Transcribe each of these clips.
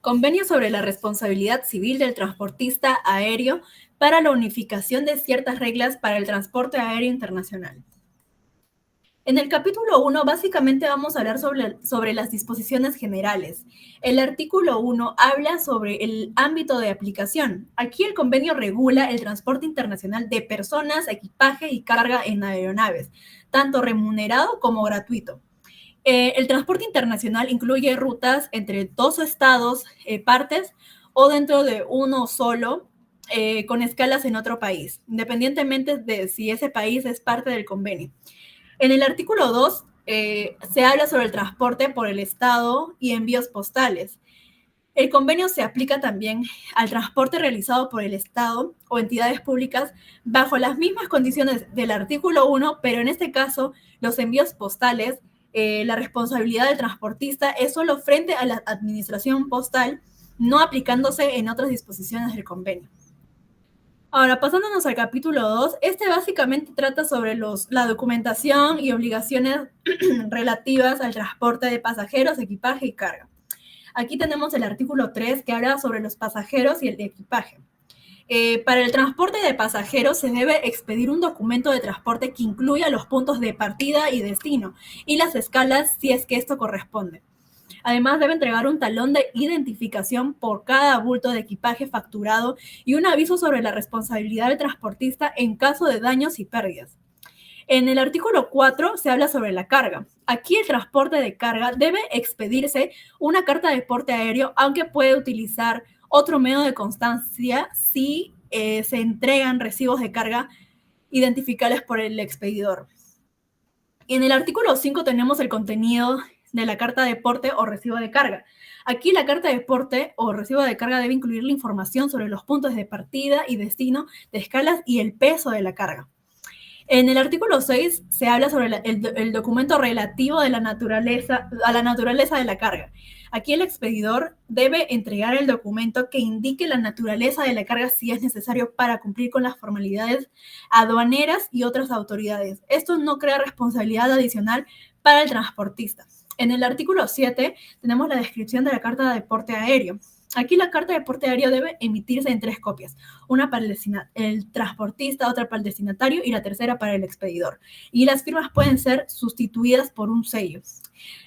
Convenio sobre la responsabilidad civil del transportista aéreo para la unificación de ciertas reglas para el transporte aéreo internacional. En el capítulo 1, básicamente vamos a hablar sobre las disposiciones generales. El artículo 1 habla sobre el ámbito de aplicación. Aquí el convenio regula el transporte internacional de personas, equipaje y carga en aeronaves, tanto remunerado como gratuito. El transporte internacional incluye rutas entre dos estados, partes, o dentro de uno solo, con escalas en otro país, independientemente de si ese país es parte del convenio. En el artículo 2 se habla sobre el transporte por el Estado y envíos postales. El convenio se aplica también al transporte realizado por el Estado o entidades públicas bajo las mismas condiciones del artículo 1, pero en este caso los envíos postales, la responsabilidad del transportista es solo frente a la administración postal, no aplicándose en otras disposiciones del convenio. Ahora, pasándonos al capítulo 2, este básicamente trata sobre la documentación y obligaciones relativas al transporte de pasajeros, equipaje y carga. Aquí tenemos el artículo 3 que habla sobre los pasajeros y el equipaje. Para el transporte de pasajeros se debe expedir un documento de transporte que incluya los puntos de partida y destino y las escalas si es que esto corresponde. Además, debe entregar un talón de identificación por cada bulto de equipaje facturado y un aviso sobre la responsabilidad del transportista en caso de daños y pérdidas. En el artículo 4 se habla sobre la carga. Aquí el transporte de carga debe expedirse una carta de porte aéreo, aunque puede utilizar otro medio de constancia si se entregan recibos de carga identificables por el expedidor. Y en el artículo 5 tenemos el contenido de la carta de porte o recibo de carga. Aquí la carta de porte o recibo de carga debe incluir la información sobre los puntos de partida y destino de escalas y el peso de la carga. En el artículo 6 se habla sobre el documento relativo a la naturaleza de la carga. Aquí el expedidor debe entregar el documento que indique la naturaleza de la carga si es necesario para cumplir con las formalidades aduaneras y otras autoridades. Esto no crea responsabilidad adicional para el transportista. En el artículo 7 tenemos la descripción de la carta de porte aéreo. Aquí la carta de porte aéreo debe emitirse en 3 copias, una para el transportista, otra para el destinatario y la tercera para el expedidor. Y las firmas pueden ser sustituidas por un sello.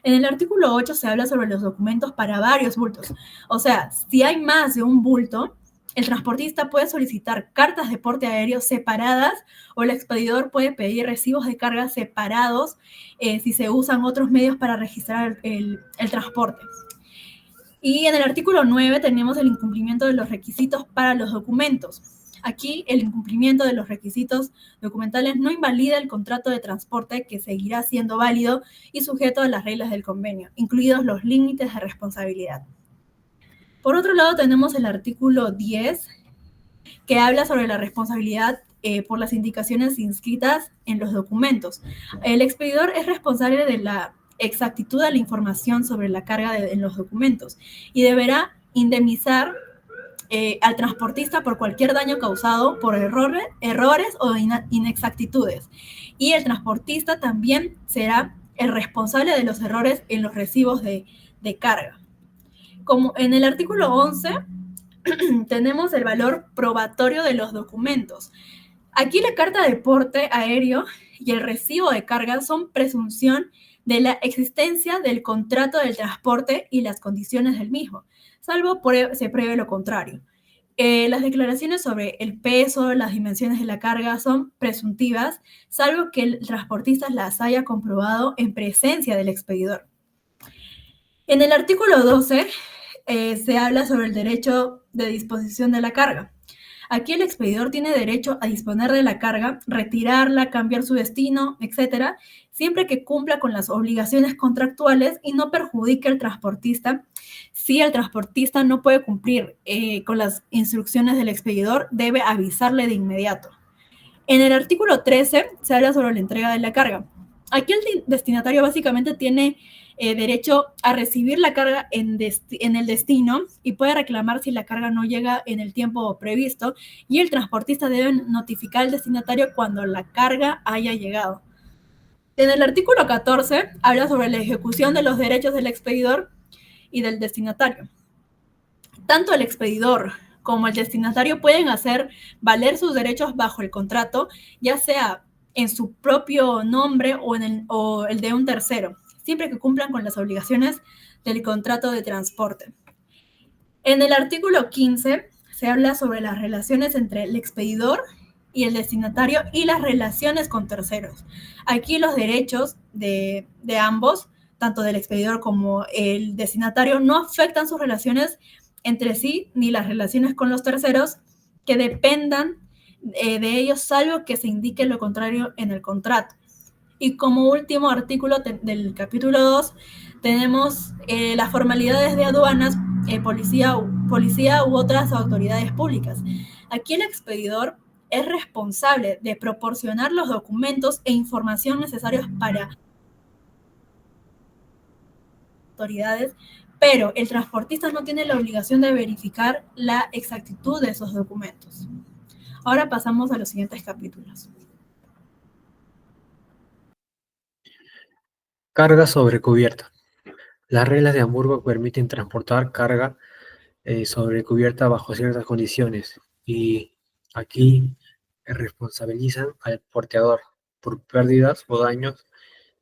En el artículo 8 se habla sobre los documentos para varios bultos. O sea, si hay más de un bulto, el transportista puede solicitar cartas de porte aéreo separadas o el expedidor puede pedir recibos de carga separados si se usan otros medios para registrar el transporte. Y en el artículo 9 tenemos el incumplimiento de los requisitos para los documentos. Aquí el incumplimiento de los requisitos documentales no invalida el contrato de transporte que seguirá siendo válido y sujeto a las reglas del convenio, incluidos los límites de responsabilidad. Por otro lado tenemos el artículo 10 que habla sobre la responsabilidad por las indicaciones inscritas en los documentos. El expedidor es responsable de la exactitud de la información sobre la carga en los documentos y deberá indemnizar al transportista por cualquier daño causado por errores o inexactitudes. Y el transportista también será el responsable de los errores en los recibos de carga. Como en el artículo 11 tenemos el valor probatorio de los documentos. Aquí la carta de porte aéreo y el recibo de carga son presunción de la existencia del contrato del transporte y las condiciones del mismo, salvo se pruebe lo contrario. Las declaraciones sobre el peso, las dimensiones de la carga son presuntivas, salvo que el transportista las haya comprobado en presencia del expedidor. En el artículo 12 se habla sobre el derecho de disposición de la carga. Aquí el expedidor tiene derecho a disponer de la carga, retirarla, cambiar su destino, etcétera, siempre que cumpla con las obligaciones contractuales y no perjudique al transportista. Si el transportista no puede cumplir con las instrucciones del expedidor, debe avisarle de inmediato. En el artículo 13 se habla sobre la entrega de la carga. Aquí el destinatario básicamente tiene derecho a recibir la carga en el destino y puede reclamar si la carga no llega en el tiempo previsto y el transportista debe notificar al destinatario cuando la carga haya llegado. En el artículo 14 habla sobre la ejecución de los derechos del expedidor y del destinatario. Tanto el expedidor como el destinatario pueden hacer valer sus derechos bajo el contrato, ya sea en su propio nombre o el de un tercero, siempre que cumplan con las obligaciones del contrato de transporte. En el artículo 15 se habla sobre las relaciones entre el expedidor y el destinatario y las relaciones con terceros. Aquí los derechos de ambos, tanto del expedidor como el destinatario, no afectan sus relaciones entre sí ni las relaciones con los terceros que dependan de ellos, salvo que se indique lo contrario en el contrato. Y como último artículo del capítulo 2 tenemos las formalidades de aduanas, policía u otras autoridades públicas. Aquí el expedidor es responsable de proporcionar los documentos e información necesarios para autoridades, pero el transportista no tiene la obligación de verificar la exactitud de esos documentos. Ahora pasamos a los siguientes capítulos. Carga sobre cubierta. Las reglas de Hamburgo permiten transportar carga sobre cubierta bajo ciertas condiciones y aquí responsabilizan al porteador por pérdidas o daños.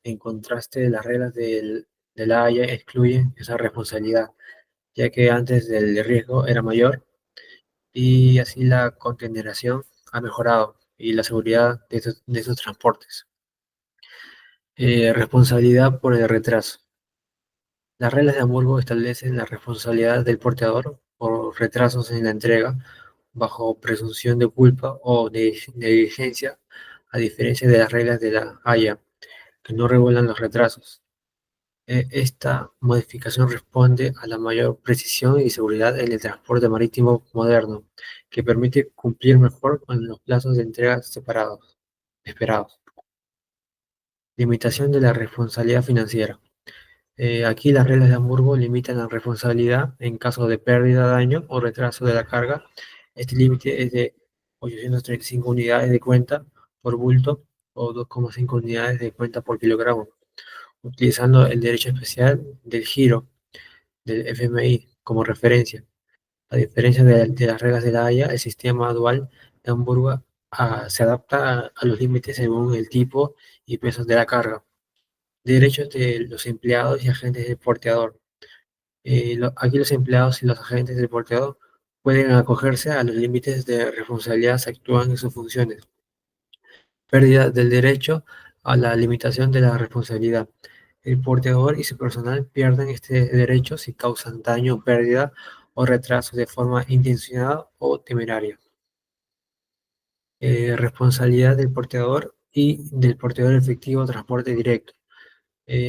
En contraste, las reglas de la Haya excluyen esa responsabilidad, ya que antes el riesgo era mayor y así la contaminación ha mejorado y la seguridad de estos transportes. Responsabilidad por el retraso. Las reglas de Hamburgo establecen la responsabilidad del porteador por retrasos en la entrega bajo presunción de culpa o de negligencia, a diferencia de las reglas de la Haya, que no regulan los retrasos. Esta modificación responde a la mayor precisión y seguridad en el transporte marítimo moderno, que permite cumplir mejor con los plazos de entrega esperados. Limitación de la responsabilidad financiera. Aquí las reglas de Hamburgo limitan la responsabilidad en caso de pérdida, daño o retraso de la carga. Este límite es de 835 unidades de cuenta por bulto o 2,5 unidades de cuenta por kilogramo, utilizando el derecho especial del giro del FMI como referencia. A diferencia de las reglas de la Haya, el sistema dual de Hamburgo se adapta a los límites según el tipo y peso de la carga. Derechos de los empleados y agentes del porteador. Aquí los empleados y los agentes del porteador pueden acogerse a los límites de responsabilidad si actúan en sus funciones. Pérdida del derecho a la limitación de la responsabilidad. El porteador y su personal pierden este derecho si causan daño, pérdida o retraso de forma intencionada o temeraria. Responsabilidad del porteador y del porteador efectivo transporte directo.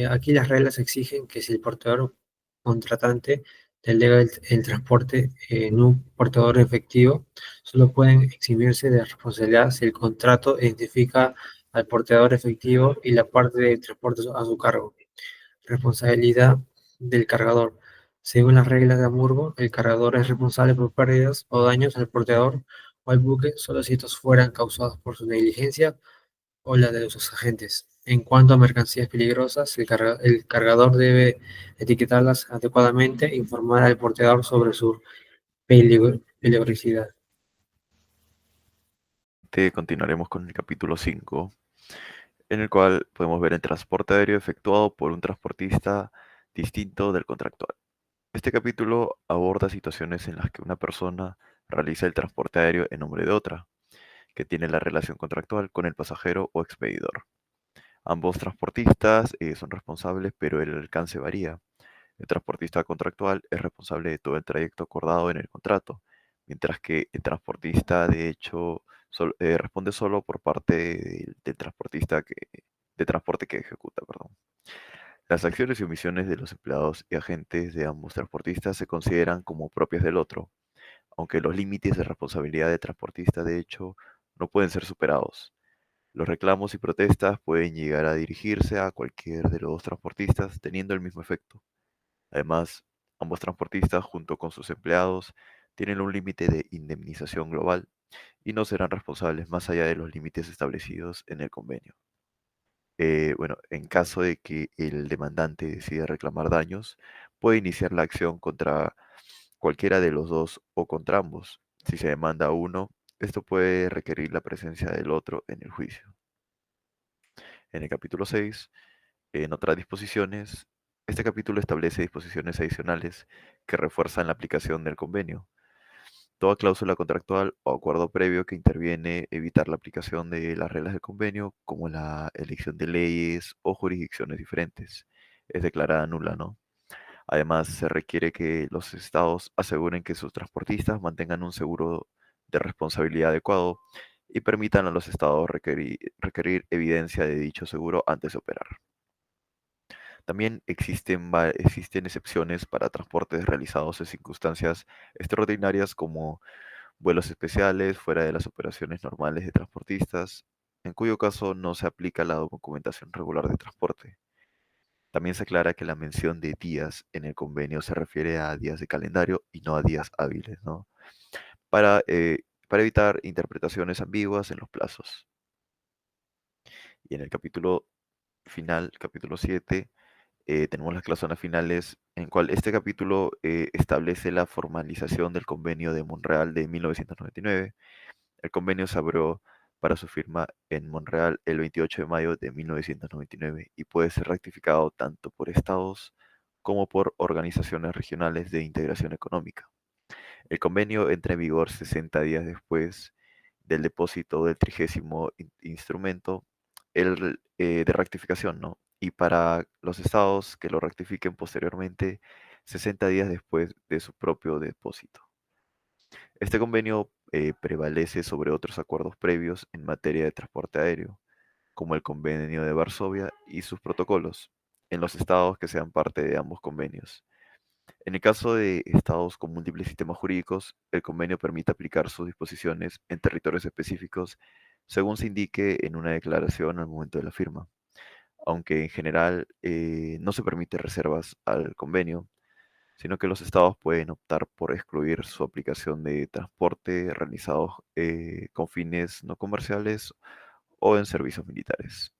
Aquí las reglas exigen que si el portador contratante delega el transporte en un portador efectivo, solo pueden eximirse de responsabilidad si el contrato identifica al portador efectivo y la parte de transporte a su cargo. Responsabilidad del cargador. Según las reglas de Hamburgo, el cargador es responsable por pérdidas o daños al portador o al buque solo si estos fueran causados por su negligencia o la de sus agentes. En cuanto a mercancías peligrosas, el cargador debe etiquetarlas adecuadamente e informar al porteador sobre su peligrosidad. Continuaremos con el capítulo 5, en el cual podemos ver el transporte aéreo efectuado por un transportista distinto del contractual. Este capítulo aborda situaciones en las que una persona realiza el transporte aéreo en nombre de otra, que tiene la relación contractual con el pasajero o expedidor. Ambos transportistas son responsables, pero el alcance varía. El transportista contractual es responsable de todo el trayecto acordado en el contrato, mientras que el transportista, de hecho, responde solo por parte del transportista de transporte que ejecuta, perdón. Las acciones y omisiones de los empleados y agentes de ambos transportistas se consideran como propias del otro, aunque los límites de responsabilidad del transportista, de hecho, no pueden ser superados. Los reclamos y protestas pueden llegar a dirigirse a cualquier de los dos transportistas, teniendo el mismo efecto. Además, ambos transportistas, junto con sus empleados, tienen un límite de indemnización global y no serán responsables más allá de los límites establecidos en el convenio. Bueno, en caso de que el demandante decida reclamar daños, puede iniciar la acción contra cualquiera de los dos o contra ambos. Si se demanda a uno, esto puede requerir la presencia del otro en el juicio. En el capítulo 6, en otras disposiciones, este capítulo establece disposiciones adicionales que refuerzan la aplicación del convenio. Toda cláusula contractual o acuerdo previo que interviene evitar la aplicación de las reglas del convenio, como la elección de leyes o jurisdicciones diferentes, es declarada nula, ¿no? Además, se requiere que los estados aseguren que sus transportistas mantengan un seguro de responsabilidad adecuado y permitan a los estados requerir evidencia de dicho seguro antes de operar. También existen excepciones para transportes realizados en circunstancias extraordinarias como vuelos especiales fuera de las operaciones normales de transportistas, en cuyo caso no se aplica la documentación regular de transporte. También se aclara que la mención de días en el convenio se refiere a días de calendario y no a días hábiles, ¿no? Para evitar interpretaciones ambiguas en los plazos. Y en el capítulo final, capítulo 7, tenemos las cláusulas finales, en cual este capítulo establece la formalización del convenio de Montreal de 1999. El convenio se abrió para su firma en Montreal el 28 de mayo de 1999 y puede ser ratificado tanto por estados como por organizaciones regionales de integración económica. El convenio entra en vigor 60 días después del depósito del 30º instrumento de rectificación, ¿no? Y para los estados que lo rectifiquen posteriormente, 60 días después de su propio depósito. Este convenio prevalece sobre otros acuerdos previos en materia de transporte aéreo, como el Convenio de Varsovia y sus protocolos, en los estados que sean parte de ambos convenios. En el caso de estados con múltiples sistemas jurídicos, el convenio permite aplicar sus disposiciones en territorios específicos según se indique en una declaración al momento de la firma, aunque en general no se permite reservas al convenio, sino que los estados pueden optar por excluir su aplicación de transporte realizados con fines no comerciales o en servicios militares.